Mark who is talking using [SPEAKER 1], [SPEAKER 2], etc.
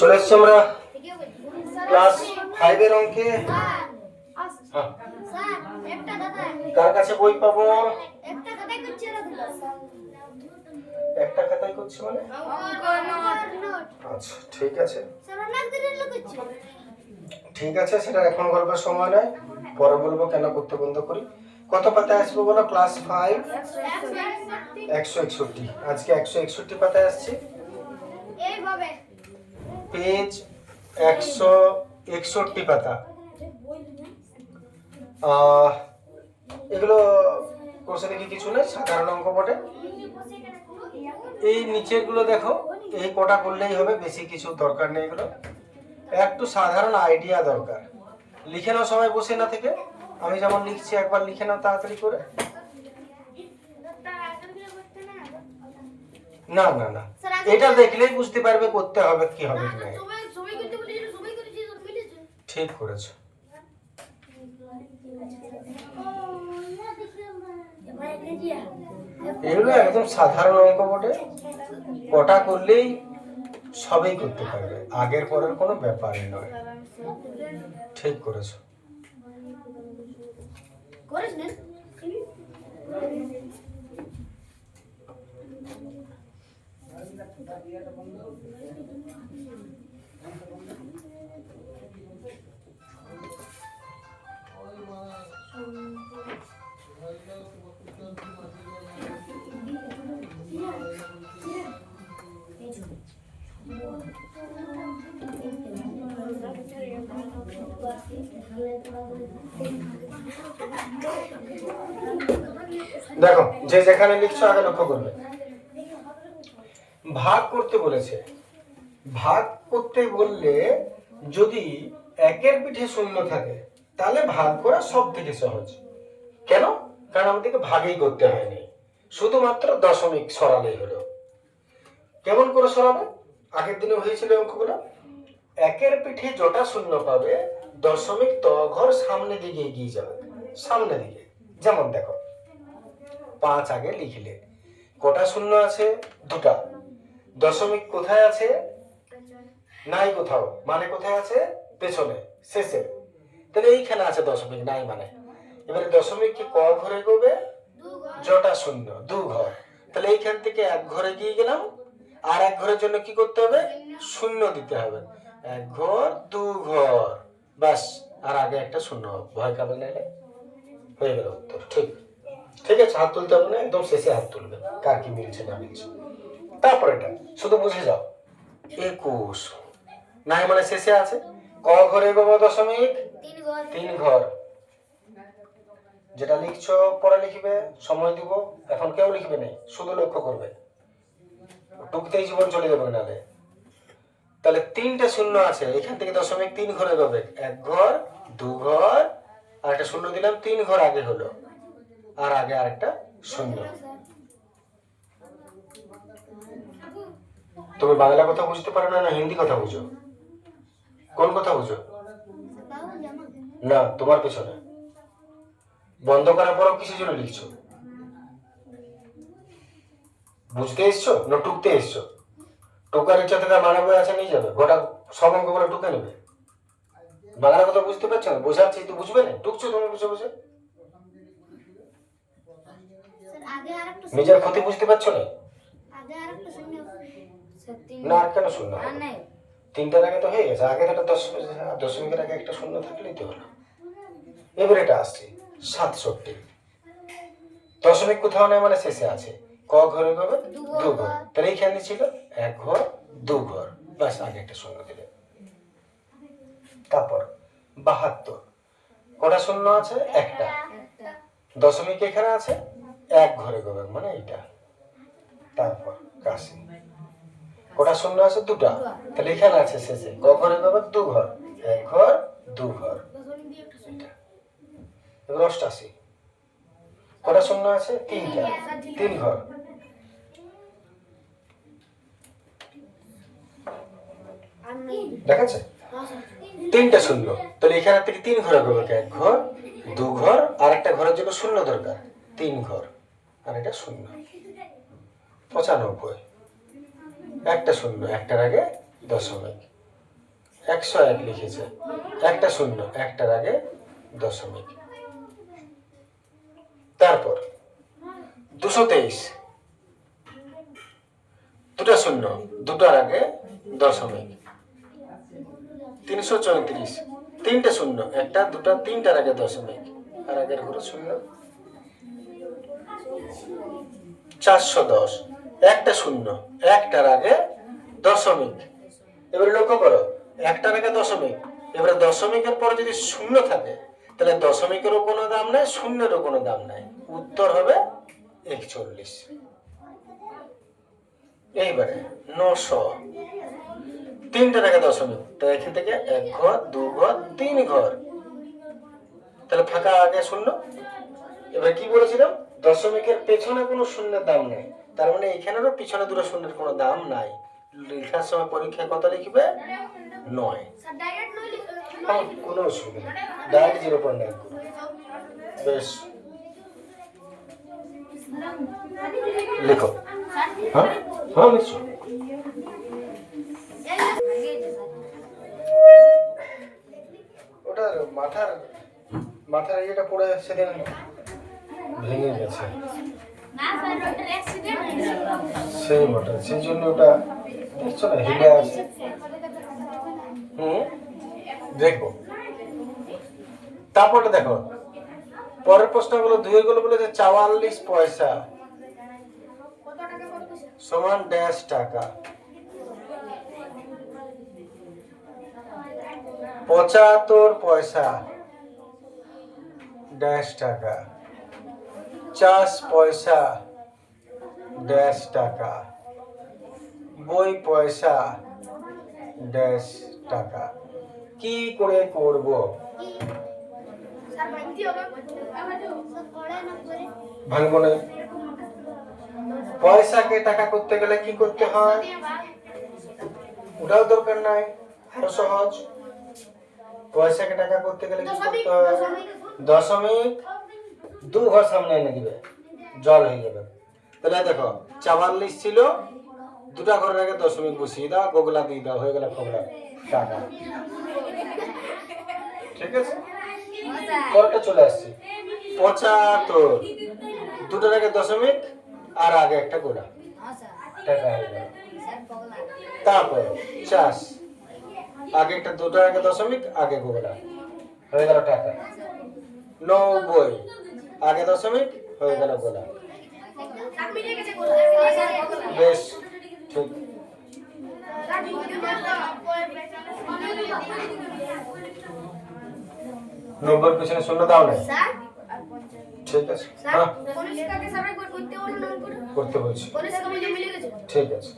[SPEAKER 1] চলে এসছি আমরা ক্লাস 5 এর অঙ্কে। কার কাছে বই পাবো? একটা খাতায় করছি মানে? আচ্ছা ঠিক আছে, ঠিক আছে, সেটা এখন বলবার সময় নয়, পরে বলবো। কেন করতে বন্ধ করি। কত পাতায় আসবো বলো? ক্লাস 5 161। আজকে 161 পাতায় আসছি। পেজ 161 পাতা। এগুলো কোর্সে দেখি কিছু নেই, সাধারণ অঙ্ক বটে। এই নিচের গুলো দেখো, এই কটা করলেই হবে, বেশি কিছু দরকার নেই। এগুলো একটু সাধারণ আইডিয়া দরকার। লিখে নাও সবাই বসে না থেকে, আমি যেমন লিখছি একবার লিখে নাও তাড়াতাড়ি করে। না না না, এটা দেখলেই বুঝতে পারবে করতে হবে কি হবে কি না। ঠিক করেছো। এগুলো একদম সাধারণ অঙ্ক বটে, কটা করলেই সবই করতে পারবে, আগের পরের কোনো ব্যাপারই নয়। ঠিক করেছো। দেখো, যে যেখানে লিখছো আগে লক্ষ্য করবে। ভাগ করতে বলেছে। ভাগ করতে বললে যদি একের পিঠে শূন্য থাকে তাহলে ভাগ করা সব থেকে সহজ। কেন? কারণ আমাদেরকে ভাগই করতে হয়নি, শুধুমাত্র দশমিক সরালেই হলো। কেমন করে সরাবে? আগের দিনে হয়েছিল অঙ্কগুলো। একের পিঠে যটা শূন্য পাবে দশমিক ত ঘর সামনে দিকে এগিয়ে যাবে, সামনে দিকে। যেমন দেখো, 5 আগে লিখলে কটা শূন্য আছে? 2টা। দশমিক কোথায় আছে? নাই কোথাও, মানে কোথায় আছে? পেছনে, শেষে। তাহলে এইখানে আছে দশমিক, নাই মানে। এবারে দশমিক কি ক ঘরে এগোবে? যটা শূন্য 2 ঘর। তাহলে এইখান থেকে 1 ঘরে গিয়ে গেলাম, আর 1 ঘরের জন্য কি করতে হবে? শূন্য দিতে হবে। 1 ঘর 2 ঘর, বাস। আর আগে একটা শূন্য, ভয় কাবে নাইলে। হয়ে গেল উত্তর। ঠিক, ঠিক আছে। হাত তুলতে হবে না, একদম শেষে হাত তুলবে, কার কি মিলছে না মিলছে। তারপর এটা শুধু বুঝে যাও। 21 নাই মানে শেষে আছে। ক ঘরে এগোবো? দশমিক 3 ঘর। যেটা লিখছো পরে লিখবে, সময় দিব। এখন কেউ লিখবে না, শুধু লক্ষ্য করবে, টুকতেই জীবন চলে যাবে নালে। তাহলে 3টে শূন্য আছে, এখান থেকে দশমিক 3 ঘরে এগোবে। 1 ঘর 2 ঘর, আর একটা শূন্য দিলাম, 3 ঘর আগে হলো, আর আগে আরেকটা শূন্য। তুমি বাংলা কথা বুঝতে পারো না হিন্দি কথা বুঝো? কোন কথা বুঝো? না, তোমার পেছনে বন্ধ করার পরও কিসের জন্য লিখছো? বুঝতে এসছো না টুকতে এসছো? টোকার ইচ্ছা থেকে মানা বই আছে নিয়ে যাবে, গোটা সব অঙ্কগুলো টুকে নেবে। বাংলা কথা বুঝতে পারছো না? বোঝাচ্ছি তো বুঝবে না, টুকছো তুমি বুঝে বুঝে। নিজের ক্ষতি বুঝতে পারছো না? না, আর কেন শূন্য? 3টার আগে তো হয়ে গেছে, আগে একটা দশমিকের আগে একটা শূন্য থাকলেই তো হলো। এবার এটা আসছে 67। দশমিক কোথাও নেই মানে শেষে আছে। ক ঘরে হবে? 2 ঘর। তাহলে এইখানে ছিল 1 ঘর 2 ঘর, বাস আগে একটা শূন্য দিলে। তারপর 72 কটা শূন্য আছে? একটা। দশমিক এখানে আছে, 1 ঘরে হবে মানে এইটা। তারপর 81 কটা শূন্য আছে? 2টা। তাহলে এখানে আছে শেষে ক ঘরে হবে? 2 ঘর। 1 ঘর 2 ঘর, এবার 88 কটা শূন্য আছে? 3টা, 3 ঘর। দেখাচ্ছে 3টে শূন্য, তাহলে এখানে থেকে 3 ঘরে হবে। 1 ঘর 2 ঘর, আর একটা ঘরের জন্য শূন্য দরকার, 3 ঘর, আর এটা শূন্য। 95 একটা শূন্য, একটার আগে দশমিক। 101 লিখেছে, একটা শূন্য, একটার আগে দশমিক। তারপর 223, দুটা শূন্য, দুটার আগে দশমিক। 334, তিনটে শূন্য, একটা, দুটা, তিনটার আগে দশমিক, আর আগের ঘরে শূন্য। 410, একটা শূন্য, একটার আগে দশমিক। এবারে লক্ষ্য করো, একটার আগে দশমিক, এবারে দশমিকের পর যদি শূন্য থাকে তাহলে দশমিকেরও কোনো দাম নাই, শূন্যেরও কোনো দাম নাই, উত্তর হবে 41। এইবারে 900, তিনটার আগে দশমিক, তাহলে এখান থেকে 1 ঘর, 2 ঘর, 3 ঘর, তাহলে ফাঁকা আগে শূন্য। এবার কি বলেছিলাম, দশমিকের পেছনে কোনো শূন্যের দাম নেই, তার মানে এখানেরও পিছনে দুটো শূন্যের কোনো দাম নাই। লেখার সময় পরীক্ষায় কত লিখবে? 9। কোনো অসুবিধা নেই, ডাইরেক্ট 0.9 বেশ লেখো। হ্যাঁ হ্যাঁ নিশ্চয়। ওটার মাথার ইয়েটা পড়ে সেদিন ভেঙে গেছে, সেই মোটর, সেই জন্য ওটা দেখছো না হিলে আছে। দেখবো। তারপরে দেখো পরের প্রশ্নগুলো, দুইগুলো বলেছে 44 পয়সা সমান ড্যাশ টাকা, 75 পয়সা ড্যাশ টাকা, 50 পয়সা ড্যাশ টাকা, 2 পয়সা ড্যাশ টাকা। কি করে করব? ভাঙবো না। পয়সাকে টাকা করতে গেলে কি করতে হয়? ওটাও দরকার নাই, আরো সহজ। পয়সাকে টাকা করতে গেলে কি করতে হয়? দশমিক 2 ঘর সামনে এনে দিবে, জল হয়ে যাবে। তাহলে দেখো 44 ছিল, দুটা ঘরের আগে দশমিক বসিয়ে দাও, গোগলা দিয়ে দাও, হয়ে গেল খোগলা টাকা। ঠিক আছে, পরেরটা চলে আসছি। 75, দুটার আগে দশমিক আর আগে একটা গোলা, টাকা হয়ে গেল। তারপর 50, আগে একটা, দুটার আগে দশমিক, আগে গোলা, হয়ে গেল টাকা। 90, আগে দশমিক, হয়ে গেল গোলা। বেশ ঠিক। 90 পিছনে শূন্য দাও না, ঠিক আছে। হ্যাঁ করতে বলছি, ঠিক আছে।